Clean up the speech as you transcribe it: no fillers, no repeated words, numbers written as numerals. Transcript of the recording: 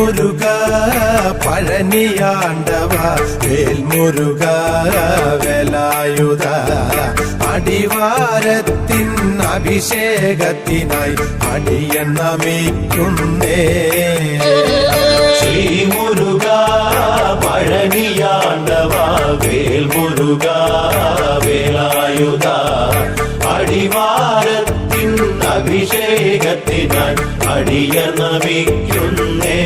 മുരുക പഴനിയാണ്ടവ വേൽമുരുക വേലായുധ അടിവാരത്തിൻ അഭിഷേകത്തിനായി അടിയൻ നമിക്കുന്നേ. ശ്രീമുരുക പഴനിയാണ്ടവ വേൽമുരുക വേലായുധ അടിവാരത്തിൻ അഭിഷേകത്തിനായി അടിയൻ നമിക്കുന്നേ.